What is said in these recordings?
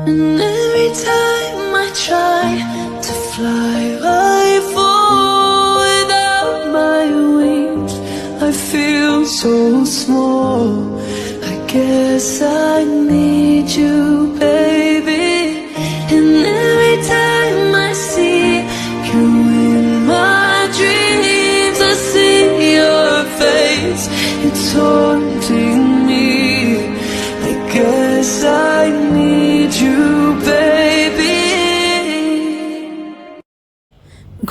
And every time I try to fly, I fall without my wings. I feel so small. I guess I need you, baby. And every time I see you in my dreams, I see your face. It's haunting me. I guess I need you, baby.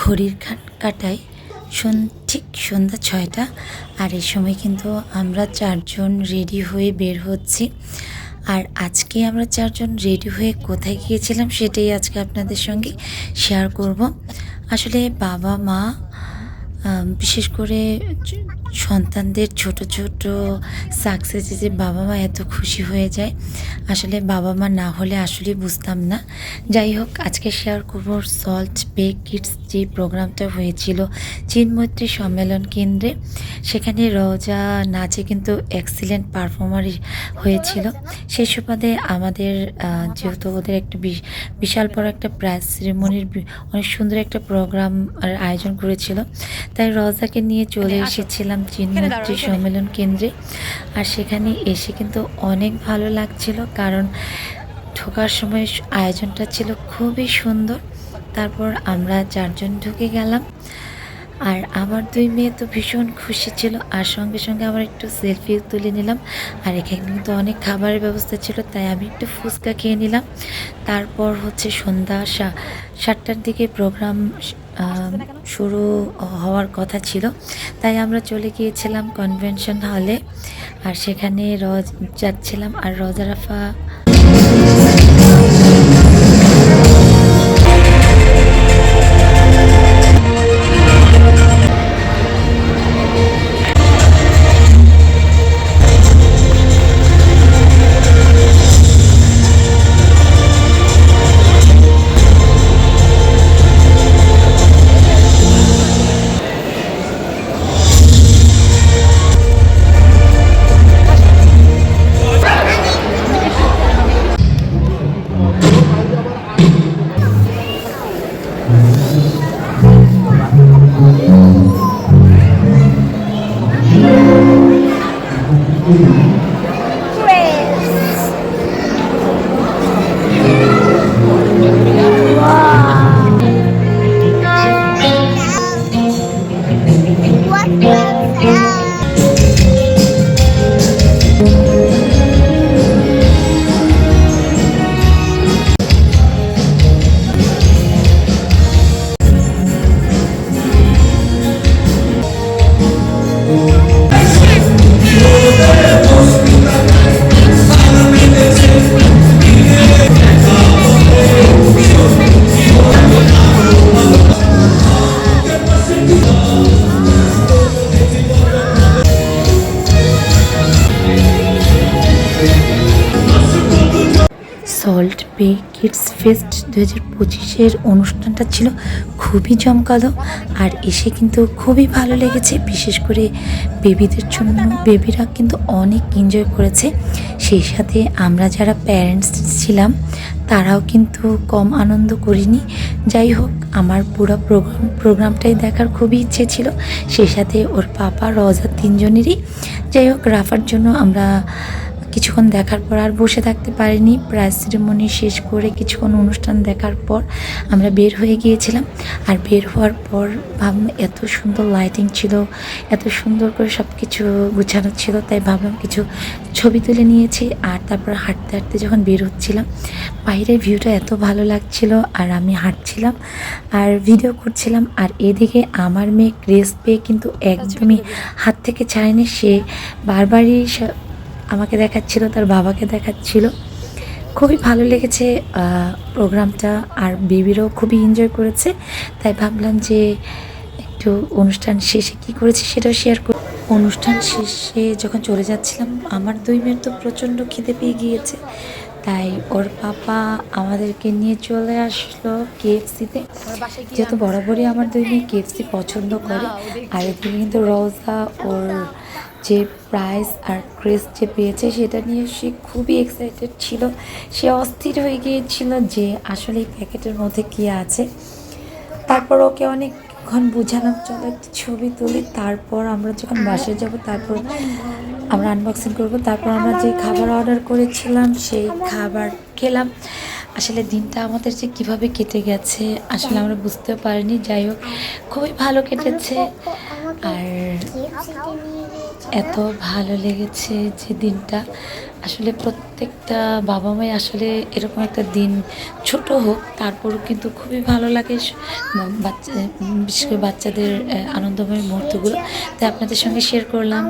ঘড়ির কাঁটায় ঠিক সন্ধ্যা ৬টা। আর এই সময় কিন্তু আমরা ৪ জন ready হয়ে বের হচ্ছি। আর আজকে আমরা ৪ জন রেডি হয়ে কোথায় গিয়েছিলাম সেটাই আজকে আপনাদের সঙ্গে শেয়ার করব। আসলে বাবা মা বিশেষ করে সন্তানদের ছোট ছোট সাকসেসে যে বাবা মা এত খুশি হয়ে যায়, আসলে বাবা মা না হলে আসলে বুঝতাম না। যাই হোক, আজকে শেয়ার করব সল্ট বে কিডস যে প্রোগ্রামটা হয়েছিল চিন্মৈত্রী সম্মেলন কেন্দ্রে। সেখানে রোজা নাচে কিন্তু এক্সিলেন্ট পারফর্মার হয়েছিল। সেই সুবাদে আমাদের যেহেতু ওদের একটা বিশাল বড় একটা প্রাইজ সেরেমনির অনেক সুন্দর একটা প্রোগ্রাম আয়োজন করেছিল, তাই রোজাকে নিয়ে চলে এসেছিলাম চিন্মৈত্রী সম্মেলন কেন্দ্রে। আর সেখানে এসে কিন্তু অনেক ভালো লাগছিল, কারণ ঢোকার সময় আয়োজনটা ছিল খুবই সুন্দর। তারপর আমরা ৪ জন ঢুকে গেলাম। আর আমার ২ মেয়ে তো ভীষণ খুশি ছিল, আর সঙ্গে সঙ্গে আমার একটু সেলফিও তুলে নিলাম। আর এখানে কিন্তু অনেক খাবারের ব্যবস্থা ছিল, তাই আমি একটু ফুচকা খেয়ে নিলাম। তারপর হচ্ছে সন্ধ্যা ৭টার দিকে প্রোগ্রাম শুরু হওয়ার কথা ছিল, তাই আমরা চলে গিয়েছিলাম কনভেনশন হলে। আর সেখানে যাচ্ছিলাম। আর রোজারাফা সল্ট বে কিডস ফেস্ট 2025-এর অনুষ্ঠানটা ছিল খুবই জমকালো। আর এসে কিন্তু খুবই ভালো লেগেছে, বিশেষ করে বেবিদের জন্য। বেবিরা কিন্তু অনেক এনজয় করেছে। সেই সাথে আমরা যারা প্যারেন্টস ছিলাম তারাও কিন্তু কম আনন্দ করিনি। যাই হোক, আমার পুরো প্রোগ্রামটাই দেখার খুবই ইচ্ছে ছিল। সেই সাথে ওর পাপা রোজা ৩ জনেরই। যাই হোক, রাফার জন্য আমরা কিছুক্ষণ দেখার পর আর বসে থাকতে পারিনি। প্রাইজ সেরেমনি শেষ করে কিছুক্ষণ অনুষ্ঠান দেখার পর আমরা বের হয়ে গিয়েছিলাম। আর বের হওয়ার পর ভাবলাম এত সুন্দর লাইটিং ছিল, এত সুন্দর করে সব কিছু গুছানো ছিল, তাই ভাবলাম কিছু ছবি তুলে নিয়েছি। আর তারপর হাঁটতে হাঁটতে যখন বের হচ্ছিলাম, বাইরের ভিউটা এত ভালো লাগছিল। আর আমি হাঁটছিলাম আর ভিডিও করছিলাম। আর এদিকে আমার মেয়ে ক্রেজ পেয়ে কিন্তু একদমই হাত থেকে ছাড়েনি। সে বারবারই আমাকে দেখাচ্ছিল, তার বাবাকে দেখাচ্ছিল। খুবই ভালো লেগেছে প্রোগ্রামটা। আর বেবিরাও খুবই এনজয় করেছে, তাই ভাবলাম যে একটু অনুষ্ঠান শেষে কি করেছি সেটাও শেয়ার করি। অনুষ্ঠান শেষে যখন চলে যাচ্ছিলাম, আমার 2 মেয়ের তো প্রচণ্ড খিদে পেয়ে গিয়েছে, তাই ওর পাপা আমাদেরকে নিয়ে চলে আসলো কেএফসিতে। যেহেতু বরাবরই আমার 2 মেয়ে কেএফসি পছন্দ করে। আর এদিকে কিন্তু রোজা ওর যে প্রাইজ আর ক্রেজ যে পেয়েছে সেটা নিয়ে সে খুবই এক্সাইটেড ছিল। সে অস্থির হয়ে গিয়েছিল যে আসলে এই প্যাকেটের মধ্যে কী আছে। তারপর ওকে অনেকক্ষণ বুঝালাম, চলো একটু ছবি তুলি, তারপর আমরা যখন বাসায় যাব তারপর আমরা আনবক্সিং করব। তারপর আমরা যে খাবার অর্ডার করেছিলাম সেই খাবার খেলাম। আসলে দিনটা আমাদের যে কীভাবে কেটে গেছে আসলে আমরা বুঝতেও পারিনি। যাই হোক, খুবই ভালো কেটেছে। আর এত ভালো লেগেছে যে দিনটা, আসলে প্রত্যেকটা বাবা মাই আসলে এরকম একটা দিন ছোট হোক তারপরও কিন্তু খুবই ভালো লাগে বাচ্চা, বিশেষ করে বাচ্চাদের আনন্দময় মুহূর্তগুলো। তাই আপনাদের সঙ্গে শেয়ার করলাম।